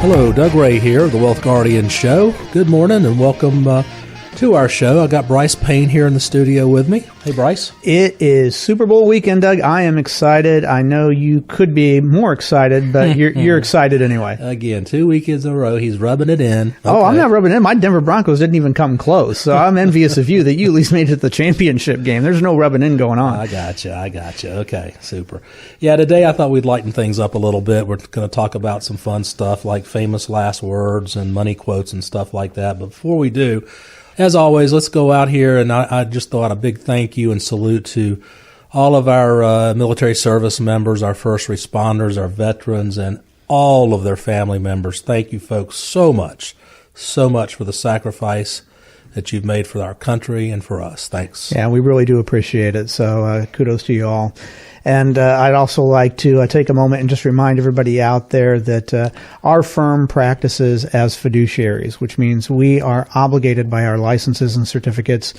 Hello, Doug Ray here, the Wealth Guardian Show. Good morning and welcome to our show. I got Bryce Payne here in the studio with me. Hey, Bryce. It is Super Bowl weekend, Doug. I am excited. I know you could be more excited, but you're excited anyway. Again, 2 weekends in a row. He's rubbing it in. Okay. Oh, I'm not rubbing it in. My Denver Broncos didn't even come close, so I'm envious of you that you at least made it to the championship game. There's no rubbing in going on. I gotcha. Okay, super. Yeah, today I thought we'd lighten things up a little bit. We're going to talk about some fun stuff like famous last words and money quotes and stuff like that. But before we do, as always, let's go out here, and I just thought a big thank you and salute to all of our military service members, our first responders, our veterans, and all of their family members. Thank you, folks, so much for the sacrifice that you've made for our country and for us. Thanks. Yeah, we really do appreciate it, so kudos to you all. And I'd also like to take a moment and just remind everybody out there that our firm practices as fiduciaries, which means we are obligated by our licenses and certificates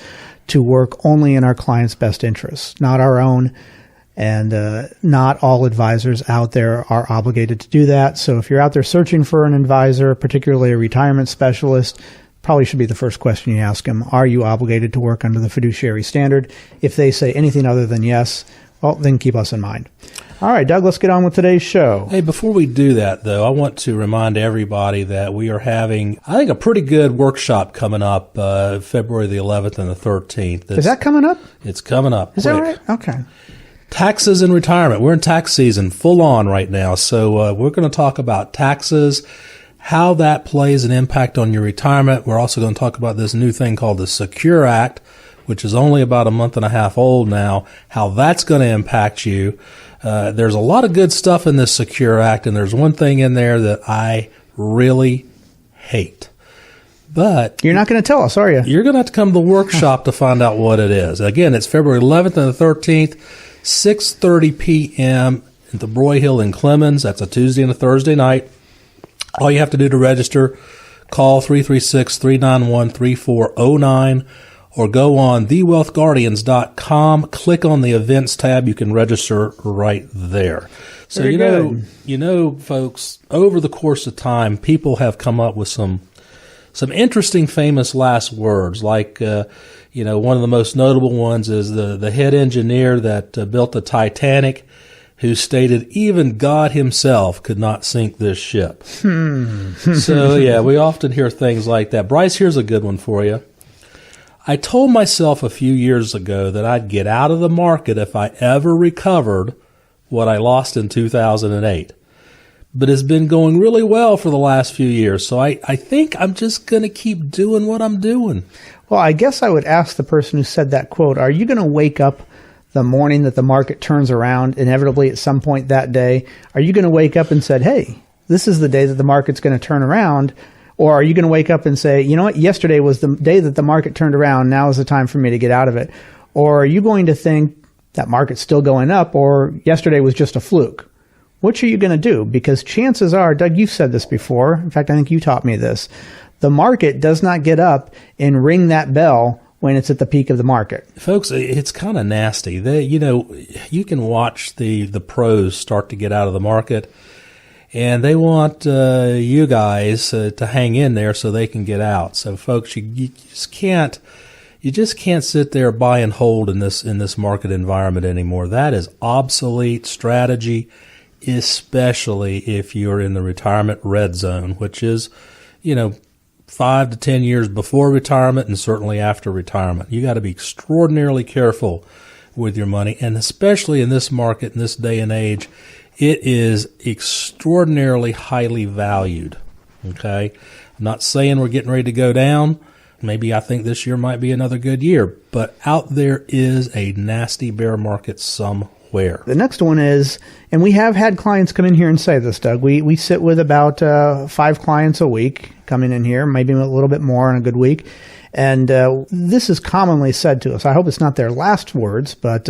to work only in our clients' best interests, not our own. And not all advisors out there are obligated to do that. So if you're out there searching for an advisor, particularly a retirement specialist, probably should be the first question you ask them. Are you obligated to work under the fiduciary standard? If they say anything other than yes, well, then keep us in mind. All right, Doug, let's get on with today's show. Hey, before we do that, though, I want to remind everybody that we are having, I think, a pretty good workshop coming up February the 11th and the 13th. Is that coming up? It's coming up. Is that right? Okay. Taxes and retirement. We're in tax season, full on right now. So we're going to talk about taxes, how that plays an impact on your retirement. We're also going to talk about this new thing called the Secure Act, which is only about a month and a half old now, how that's going to impact you. There's a lot of good stuff in this Secure Act, and there's one thing in there that I really hate. But you're not going to tell us, are you? You're going to have to come to the workshop to find out what it is. Again, it's February 11th and the 13th, 6:30 p.m. at the Broyhill in Clemens. That's a Tuesday and a Thursday night. All you have to do to register, call 336-391-3409. Or go on thewealthguardians.com, click on the events tab. You can register right there. So you know, folks, over the course of time, people have come up with some interesting famous last words. Like, one of the most notable ones is the head engineer that built the Titanic, who stated even God himself could not sink this ship. So yeah, we often hear things like that. Bryce, here's a good one for you. I told myself a few years ago that I'd get out of the market if I ever recovered what I lost in 2008. But it's been going really well for the last few years, so I think I'm just going to keep doing what I'm doing. Well, I guess I would ask the person who said that quote, are you going to wake up the morning that the market turns around, inevitably at some point that day, are you going to wake up and say, hey, this is the day that the market's going to turn around? Or are you going to wake up and say, you know what, yesterday was the day that the market turned around, now is the time for me to get out of it? Or are you going to think that market's still going up, or yesterday was just a fluke? Which are you going to do? Because chances are, Doug, you've said this before. In fact, I think you taught me this. The market does not get up and ring that bell when it's at the peak of the market. Folks, it's kind of nasty. You can watch the pros start to get out of the market, and they want you guys to hang in there so they can get out. So, folks, you just can't sit there buy and hold in this market environment anymore. That is obsolete strategy, especially if you're in the retirement red zone, which is, 5 to 10 years before retirement and certainly after retirement. You got to be extraordinarily careful with your money, and especially in this market, in this day and age, it is extraordinarily highly valued, okay? I'm not saying we're getting ready to go down. Maybe I think this year might be another good year, but out there is a nasty bear market somewhere. The next one is, and we have had clients come in here and say this, Doug, we sit with about 5 clients a week coming in here, maybe a little bit more in a good week, and this is commonly said to us. I hope it's not their last words, but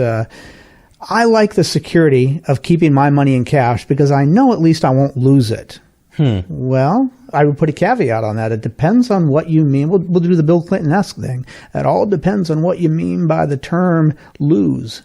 I like the security of keeping my money in cash because I know at least I won't lose it. Well, I would put a caveat on that. It depends on what you mean. We'll do the Bill Clinton-esque thing. It all depends on what you mean by the term lose.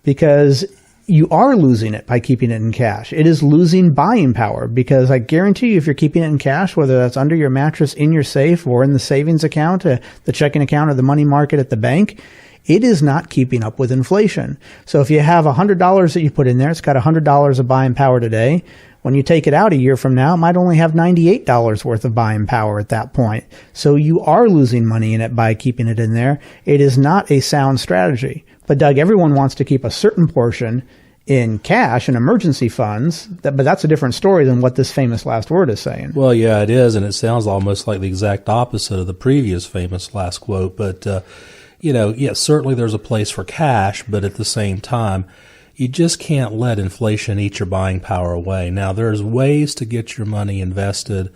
Because you are losing it by keeping it in cash. It is losing buying power, because I guarantee you, if you're keeping it in cash, whether that's under your mattress, in your safe, or in the savings account, the checking account, or the money market at the bank, it is not keeping up with inflation. So if you have $100 that you put in there, it's got $100 of buying power today. When you take it out a year from now, it might only have $98 worth of buying power at that point. So you are losing money in it by keeping it in there. It is not a sound strategy. But Doug, everyone wants to keep a certain portion in cash and emergency funds, but that's a different story than what this famous last word is saying. Well, yeah, it is, and it sounds almost like the exact opposite of the previous famous last quote. But, certainly there's a place for cash, but at the same time, you just can't let inflation eat your buying power away. Now, there's ways to get your money invested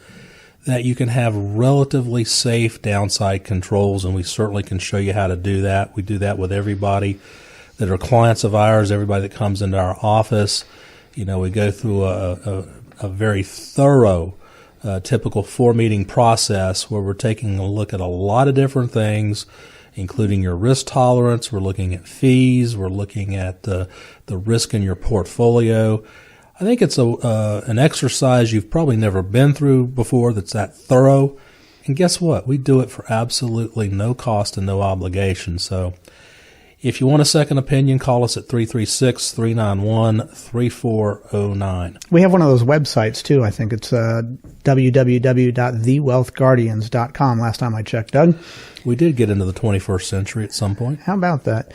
that you can have relatively safe downside controls, and we certainly can show you how to do that. We do that with everybody that are clients of ours, everybody that comes into our office. We go through a very thorough, typical 4-meeting process where we're taking a look at a lot of different things, including your risk tolerance. We're looking at fees. We're looking at the risk in your portfolio. I think it's an exercise you've probably never been through before that's that thorough. And guess what? We do it for absolutely no cost and no obligation. So if you want a second opinion, call us at 336-391-3409. We have one of those websites, too. I think it's www.thewealthguardians.com last time I checked, Doug. We did get into the 21st century at some point. How about that?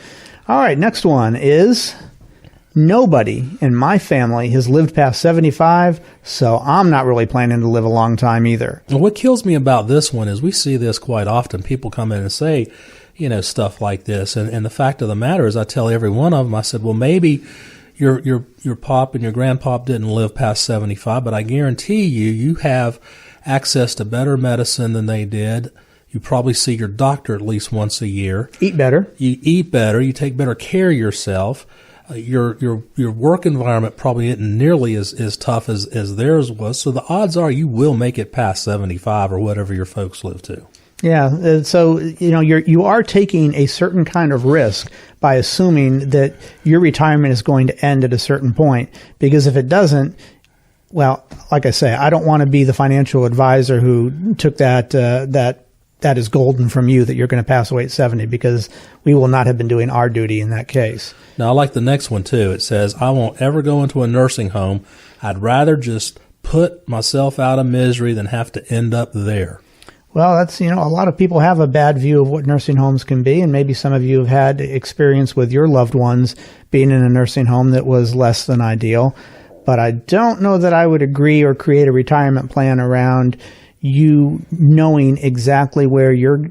All right, next one is, nobody in my family has lived past 75, so I'm not really planning to live a long time either. And what kills me about this one is we see this quite often. People come in and say, stuff like this. And the fact of the matter is, I tell every one of them, I said, well, maybe your pop and your grandpop didn't live past 75, but I guarantee you have access to better medicine than they did. You probably see your doctor at least once a year. Eat better. You eat better. You take better care of yourself. Your work environment probably isn't nearly as tough as theirs was. So the odds are you will make it past 75 or whatever your folks live to. Yeah, so you are taking a certain kind of risk by assuming that your retirement is going to end at a certain point, because if it doesn't, well, like I say, I don't want to be the financial advisor who took that is golden from you, that you're going to pass away at 70, because we will not have been doing our duty in that case. Now, I like the next one too. It says, I won't ever go into a nursing home. I'd rather just put myself out of misery than have to end up there. Well, that's, a lot of people have a bad view of what nursing homes can be, and maybe some of you have had experience with your loved ones being in a nursing home that was less than ideal. But I don't know that I would agree or create a retirement plan around you knowing exactly where your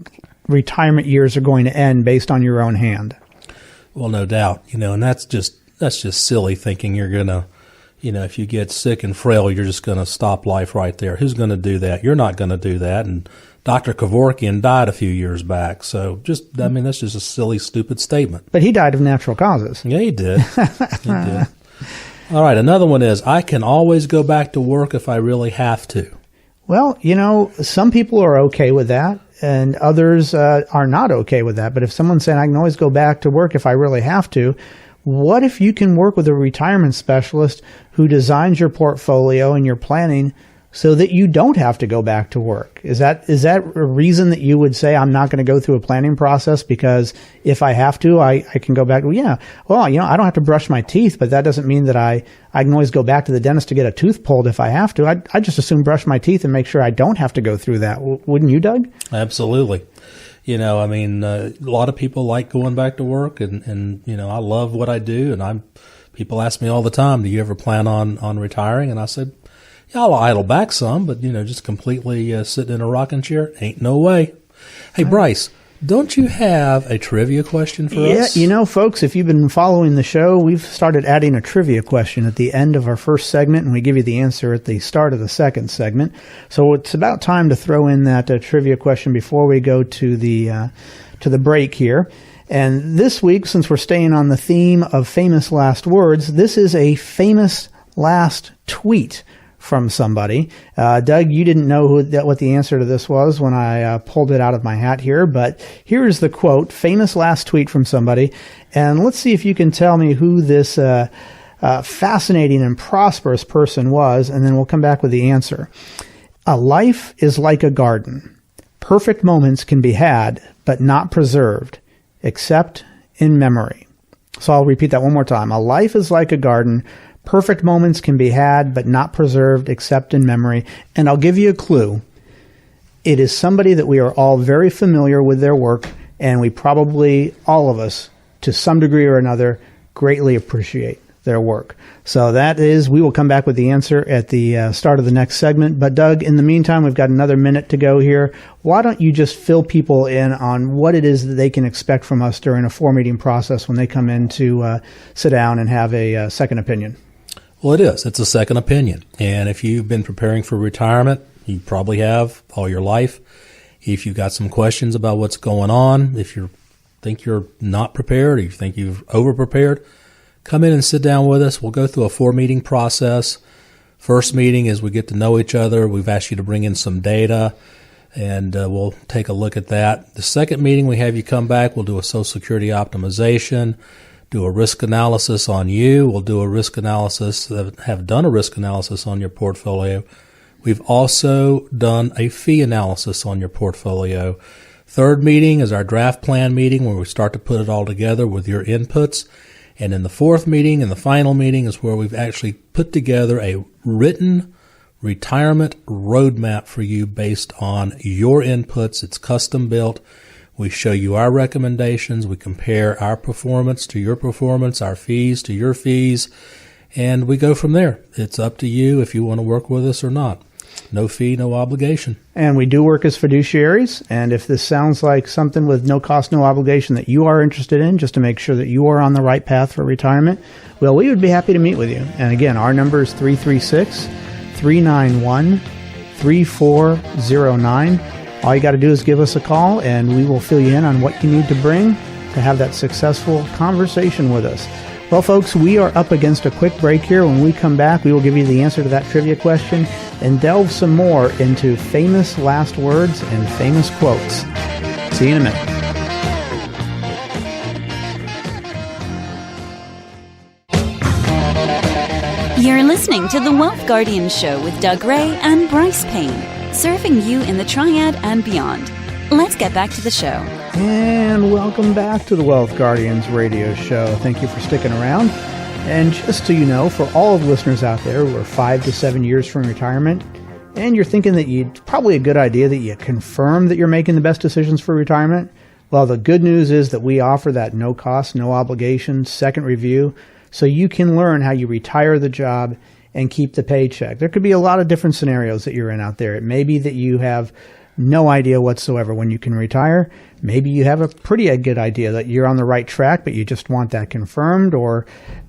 retirement years are going to end based on your own hand. Well, no doubt, and that's just silly thinking you're going to, if you get sick and frail, you're just going to stop life right there. Who's going to do that? You're not going to do that. And Dr. Kevorkian died a few years back. So that's just a silly, stupid statement. But he died of natural causes. Yeah, he did. He did. All right. Another one is, I can always go back to work if I really have to. Well, some people are okay with that, and others are not okay with that. But if someone's saying, I can always go back to work if I really have to, what if you can work with a retirement specialist who designs your portfolio and your planning so that you don't have to go back to work? Is that a reason that you would say, I'm not going to go through a planning process because if I have to, I can go back? Well, yeah. Well, I don't have to brush my teeth, but that doesn't mean that I can always go back to the dentist to get a tooth pulled if I have to. I just assume brush my teeth and make sure I don't have to go through that. Wouldn't you, Doug? Absolutely. A lot of people like going back to work, and I love what I do. And people ask me all the time, do you ever plan on retiring? And I said, yeah, I'll idle back some, but, just completely sitting in a rocking chair, ain't no way. Hey, Bryce, don't you have a trivia question for us? Yeah, folks, if you've been following the show, we've started adding a trivia question at the end of our first segment, and we give you the answer at the start of the second segment. So it's about time to throw in that trivia question before we go to the break here. And this week, since we're staying on the theme of famous last words, this is a famous last tweet from somebody. Doug, you didn't know what the answer to this was when I pulled it out of my hat here, but here's the quote, famous last tweet from somebody. And let's see if you can tell me who this fascinating and prosperous person was, and then we'll come back with the answer. A life is like a garden. Perfect moments can be had, but not preserved, except in memory. So I'll repeat that one more time. A life is like a garden. Perfect moments can be had, but not preserved except in memory. And I'll give you a clue. It is somebody that we are all very familiar with their work, and we probably, all of us, to some degree or another, greatly appreciate their work. So that is, we will come back with the answer at the start of the next segment. But Doug, in the meantime, we've got another minute to go here. Why don't you just fill people in on what it is that they can expect from us during a 4-meeting process when they come in to sit down and have a second opinion? Well, it is. It's a second opinion. And if you've been preparing for retirement, you probably have all your life. If you've got some questions about what's going on, if you think you're not prepared or you think you've over-prepared, come in and sit down with us. We'll go through a 4-meeting process. First meeting is we get to know each other. We've asked you to bring in some data, and we'll take a look at that. The second meeting, we have you come back. We'll do a Social Security optimization, do a risk analysis on you. We'll do a risk analysis, have done a risk analysis on your portfolio. We've also done a fee analysis on your portfolio. Third meeting is our draft plan meeting where we start to put it all together with your inputs. And in the fourth meeting and the final meeting is where we've actually put together a written retirement roadmap for you based on your inputs. It's custom built. We show you our recommendations. We compare our performance to your performance, our fees to your fees, and we go from there. It's up to you if you want to work with us or not. No fee, no obligation. And we do work as fiduciaries, and if this sounds like something with no cost, no obligation that you are interested in, just to make sure that you are on the right path for retirement, well, we would be happy to meet with you. And again, our number is 336-391-3409. All you got to do is give us a call, and we will fill you in on what you need to bring to have that successful conversation with us. Well, folks, we are up against a quick break here. When we come back, we will give you the answer to that trivia question and delve some more into famous last words and famous quotes. See you in a minute. You're listening to The Wealth Guardian Show with Doug Ray and Bryce Payne, serving you in the Triad and beyond. Let's get back to the show. And welcome back to the Wealth Guardians radio show. Thank you for sticking around. And just so you know, for all of the listeners out there who are 5 to 7 years from retirement, and you're thinking that it's probably a good idea that you confirm that you're making the best decisions for retirement, well, the good news is that we offer that no cost, no obligation second review so you can learn how you retire the job and keep the paycheck. There could be a lot of different scenarios that you're in out there. It may be that you have no idea whatsoever when you can retire. Maybe you have a pretty good idea that you're on the right track, but you just want that confirmed. Or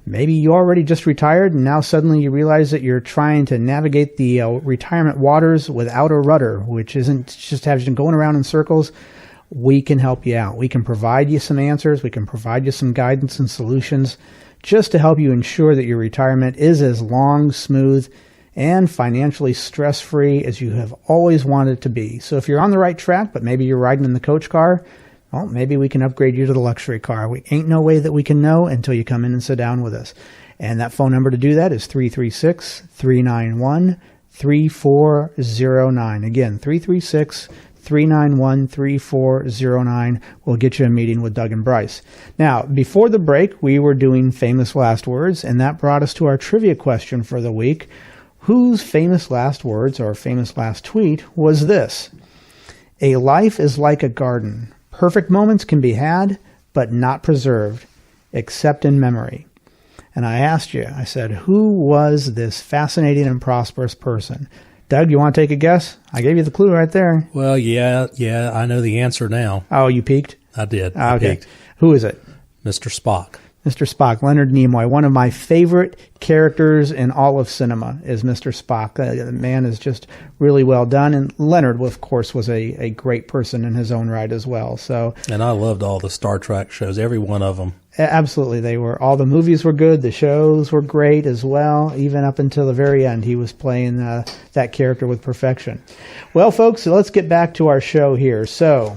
maybe you already just retired and now suddenly you realize that you're trying to navigate the retirement waters without a rudder, which isn't just having going around in circles. We can help you out. We can provide you some answers. We can provide you some guidance and solutions just to help you ensure that your retirement is as long, smooth, and financially stress-free as you have always wanted it to be. So if you're on the right track, but maybe you're riding in the coach car, well, maybe we can upgrade you to the luxury car. We ain't no way that we can know until you come in and sit down with us. And that phone number to do that is 336-391-3409. Again, 336-391-3409. We'll get you a meeting with Doug and Bryce. Now, before the break, we were doing famous last words, and that brought us to our trivia question for the week. Whose famous last words or famous last tweet was this? A life is like a garden. Perfect moments can be had, but not preserved, except in memory. And I asked you, I said, who was this fascinating and prosperous person? Doug, you want to take a guess? I gave you the clue right there. Well, yeah, I know the answer now. Oh, you peeked? I did. Okay. I peeked. Who is it? Mr. Spock. Mr. Spock, Leonard Nimoy. One of my favorite characters in all of cinema is Mr. Spock. The man is just really well done. And Leonard, of course, was a great person in his own right as well. So, and I loved all the Star Trek shows, every one of them. Absolutely, they were. All the movies were good. The shows were great as well. Even up until the very end, he was playing that character with perfection. Well, folks, let's get back to our show here. So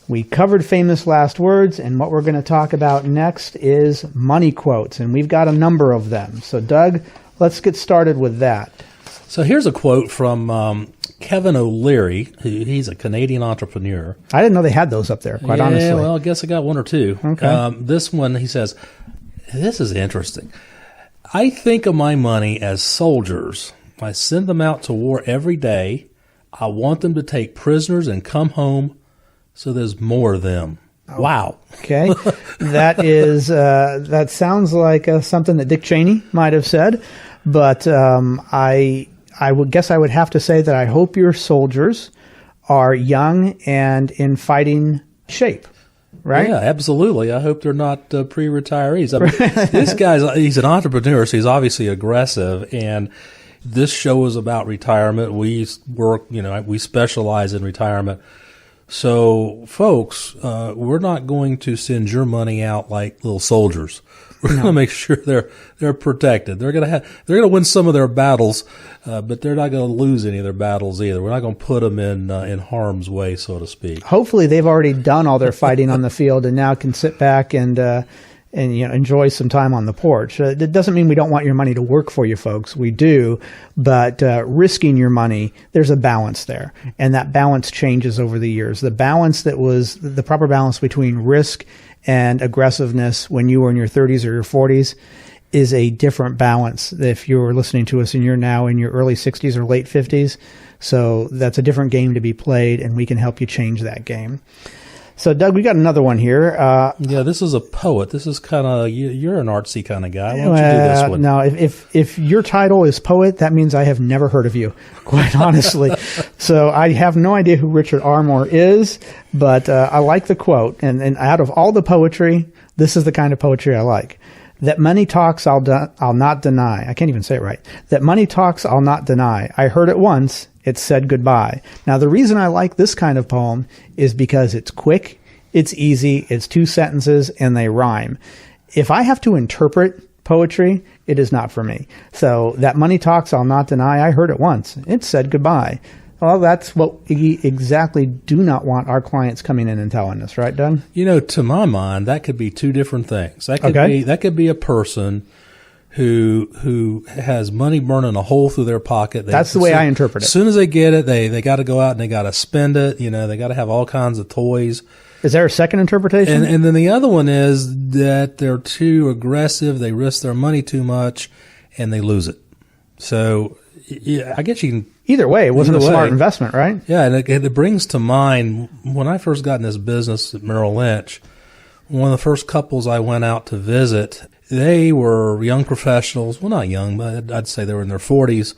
we covered famous last words, and what we're going to talk about next is money quotes, and we've got a number of them. So, Doug, let's get started with that. So here's a quote from Kevin O'Leary. He's a Canadian entrepreneur. I didn't know they had those up there, quite honestly. Yeah, well, I guess I got one or two. Okay. This one, he says, this is interesting. I think of my money as soldiers. I send them out to war every day. I want them to take prisoners and come home so there's more of them. Wow. Okay. That sounds like something that Dick Cheney might have said, but I would guess I would have to say that I hope your soldiers are young and in fighting shape, right? Yeah, absolutely. I hope they're not pre-retirees. I mean, this he's an entrepreneur, so he's obviously aggressive, and this show is about retirement. We we specialize in retirement. So, folks, we're not going to send your money out like little soldiers. We're going to make sure they're protected. They're going to win some of their battles, but they're not going to lose any of their battles either. We're not going to put them in harm's way, so to speak. Hopefully, they've already done all their fighting on the field and now can sit back and enjoy some time on the porch. It doesn't mean we don't want your money to work for you, folks. We do, but risking your money, there's a balance there, and that balance changes over the years. The balance that was the proper balance between risk and aggressiveness when you were in your 30s or your 40s is a different balance if you're listening to us and you're now in your early 60s or late 50s. So that's a different game to be played, and we can help you change that game. So, Doug, we got another one here. Yeah, this is a poet. This is kind of, you're an artsy kind of guy. Why don't you do this one? No, if your title is poet, that means I have never heard of you, quite honestly. So I have no idea who Richard Armour is, but I like the quote. And out of all the poetry, this is the kind of poetry I like. That money talks, I'll not deny. I can't even say it right. That money talks, I'll not deny. I heard it once. It said goodbye. Now, the reason I like this kind of poem is because it's quick, it's easy, it's 2 sentences, and they rhyme. If I have to interpret poetry, it is not for me. So that money talks, I'll not deny. I heard it once. It said goodbye. Well, that's what we exactly do not want our clients coming in and telling us, right, Doug? To my mind, that could be 2 different things. That could be a person who has money burning a hole through their pocket. That's the way I interpret it. As soon as they get it, they got to go out and they got to spend it. They got to have all kinds of toys. Is there a second interpretation? And then the other one is that they're too aggressive, they risk their money too much, and they lose it. So yeah, I guess you can... Either way, it wasn't a smart investment, right? Yeah, and it brings to mind, when I first got in this business at Merrill Lynch, one of the first couples I went out to visit, they were young professionals. Well, not young, but I'd say they were in their 40s.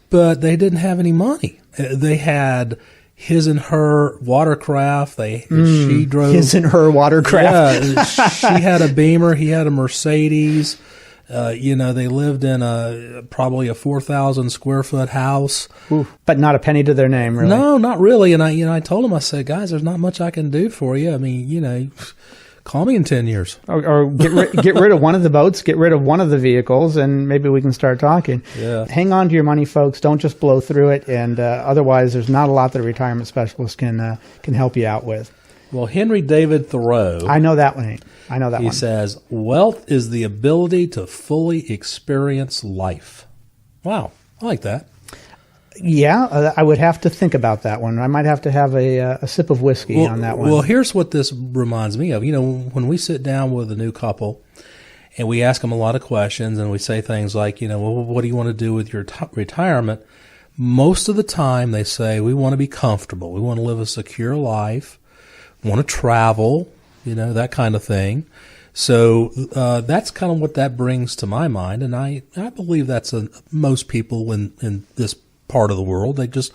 But they didn't have any money. They had his and her watercraft. She drove his and her watercraft. Yeah, she had a Beamer. He had a Mercedes. They lived in probably a 4,000 square foot house. Ooh, but not a penny to their name, really. No, not really. And I told them, I said, guys, there's not much I can do for you. I mean, call me in 10 years. Or get rid of one of the boats, get rid of one of the vehicles, and maybe we can start talking. Yeah. Hang on to your money, folks. Don't just blow through it. And otherwise, there's not a lot that a retirement specialist can help you out with. Well, Henry David Thoreau. I know that one. He says, wealth is the ability to fully experience life. Wow. I like that. Yeah, I would have to think about that one. I might have to have a sip of whiskey on that one. Well, here's what this reminds me of. When we sit down with a new couple and we ask them a lot of questions and we say things like, well, what do you want to do with your retirement? Most of the time they say, we want to be comfortable. We want to live a secure life, want to travel, that kind of thing. So that's kind of what that brings to my mind. And I believe that's most people in this part of the world. They just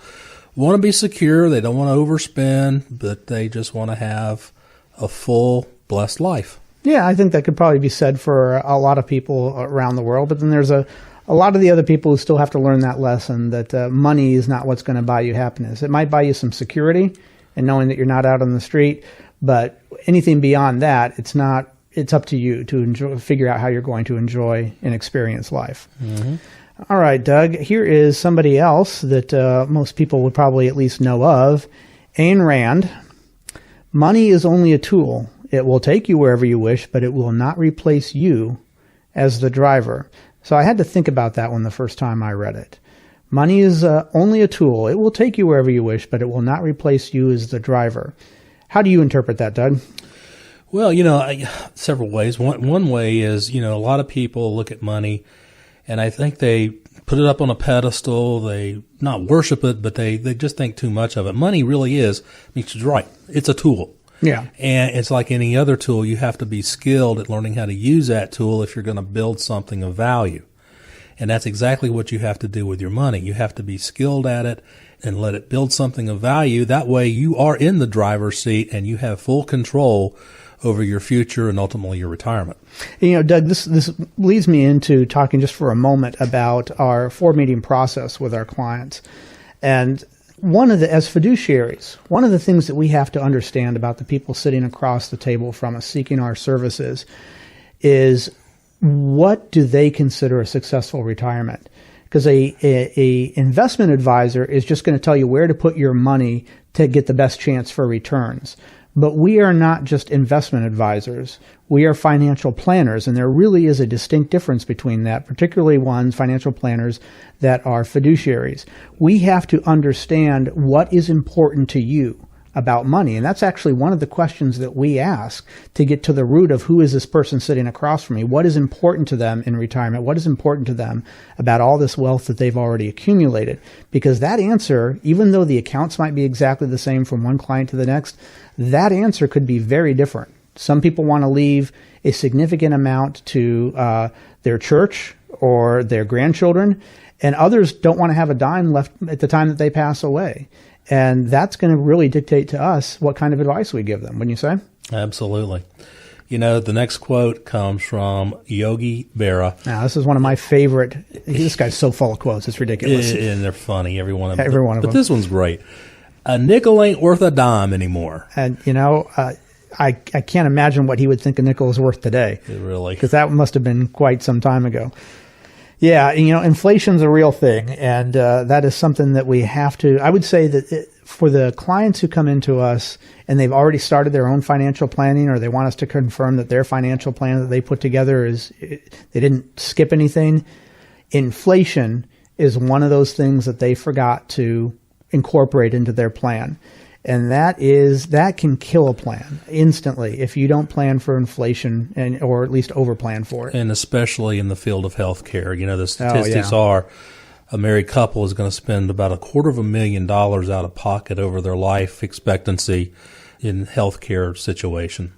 want to be secure. They don't want to overspend, but they just want to have a full, blessed life. Yeah, I think that could probably be said for a lot of people around the world. But then there's a lot of the other people who still have to learn that lesson that money is not what's going to buy you happiness. It might buy you some security and knowing that you're not out on the street, but anything beyond that, it's not it's up to you to figure out how you're going to enjoy and experience life. Mm-hmm. All right, Doug, here is somebody else that most people would probably at least know of. Ayn Rand. Money is only a tool. It will take you wherever you wish, but it will not replace you as the driver. So I had to think about that one the first time I read it. Money is only a tool. It will take you wherever you wish, but it will not replace you as the driver. How do you interpret that, Doug? Well, several ways. One way is, a lot of people look at money and I think they put it up on a pedestal. They not worship it, but they just think too much of it. Money really is, she's right, it's a tool. Yeah. And it's like any other tool. You have to be skilled at learning how to use that tool if you're going to build something of value. And that's exactly what you have to do with your money. You have to be skilled at it and let it build something of value. That way you are in the driver's seat and you have full control over your future and ultimately your retirement. Doug, this leads me into talking just for a moment about our 4-meeting process with our clients. And as fiduciaries, one of the things that we have to understand about the people sitting across the table from us seeking our services is, what do they consider a successful retirement? Because a investment advisor is just going to tell you where to put your money to get the best chance for returns. But we are not just investment advisors. We are financial planners, and there really is a distinct difference between that, particularly financial planners that are fiduciaries. We have to understand what is important to you about money, and that's actually one of the questions that we ask to get to the root of who is this person sitting across from me. What is important to them in retirement? What is important to them about all this wealth that they've already accumulated? Because that answer, even though the accounts might be exactly the same from one client to the next, that answer could be very different. Some people want to leave a significant amount to their church or their grandchildren, and others don't want to have a dime left at the time that they pass away. And that's going to really dictate to us what kind of advice we give them, wouldn't you say? Absolutely. The next quote comes from Yogi Berra. Now, this is one of my favorite. This guy's so full of quotes, it's ridiculous. And they're funny, every one of them. Every one of them. But this one's great. A nickel ain't worth a dime anymore. And, I can't imagine what he would think a nickel is worth today. Really? Because that must have been quite some time ago. Yeah, inflation's a real thing, and that is something that we have to. I would say that for the clients who come into us and they've already started their own financial planning, or they want us to confirm that their financial plan that they put together they didn't skip anything, inflation is one of those things that they forgot to incorporate into their plan. And that can kill a plan instantly if you don't plan for inflation or at least overplan for it. And especially in the field of healthcare, the statistics are a married couple is going to spend about $250,000 out of pocket over their life expectancy in healthcare situation.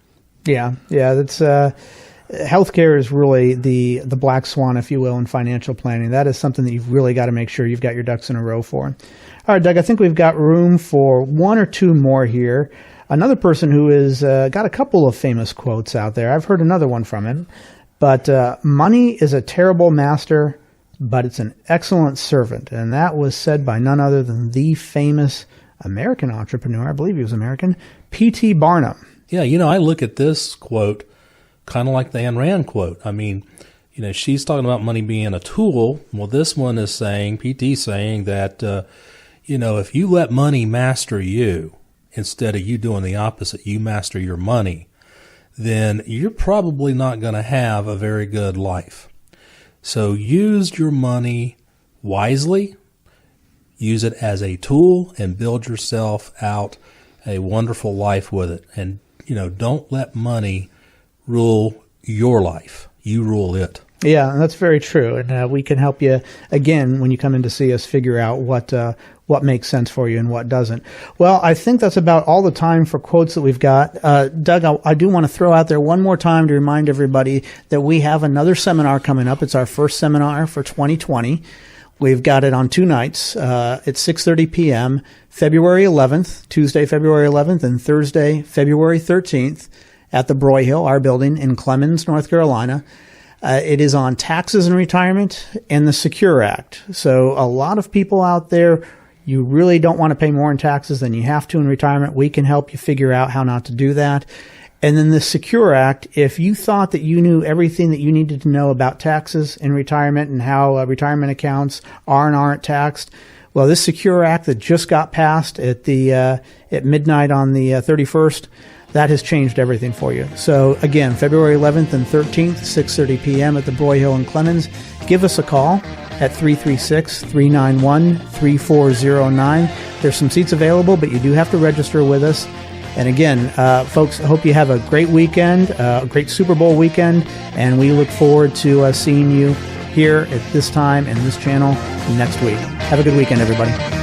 Yeah, that's healthcare is really the black swan, if you will, in financial planning. That is something that you've really got to make sure you've got your ducks in a row for. All right, Doug, I think we've got room for one or two more here. Another person who has got a couple of famous quotes out there. I've heard another one from him. But money is a terrible master, but it's an excellent servant. And that was said by none other than the famous American entrepreneur, I believe he was American, P.T. Barnum. Yeah, I look at this quote kind of like the Ayn Rand quote. She's talking about money being a tool. Well, this one is saying, P.T. saying that, if you let money master you, instead of you doing the opposite, you master your money, then you're probably not going to have a very good life. So use your money wisely, use it as a tool, and build yourself out a wonderful life with it. And, don't let money rule your life. You rule it. Yeah, that's very true. And we can help you, again, when you come in to see us, figure out what makes sense for you and what doesn't. Well, I think that's about all the time for quotes that we've got. Doug, I do want to throw out there one more time to remind everybody that we have another seminar coming up. It's our first seminar for 2020. We've got it on 2 nights at 6:30 p.m., February 11th, Tuesday, February 11th, and Thursday, February 13th at the Broyhill, our building in Clemens, North Carolina. It is on taxes and retirement and the Secure Act. So a lot of people out there, you really don't want to pay more in taxes than you have to in retirement. We can help you figure out how not to do that. And then the Secure Act, if you thought that you knew everything that you needed to know about taxes in retirement and how retirement accounts are and aren't taxed, well, this Secure Act that just got passed at midnight on the 31st, that has changed everything for you. So again, February 11th and 13th, 6:30 p.m. at the Broyhill in Clemens. Give us a call at 336-391-3409. There's some seats available, but you do have to register with us. And again, folks, I hope you have a great weekend, a great Super Bowl weekend, and we look forward to seeing you here at this time and this channel next week. Have a good weekend, everybody.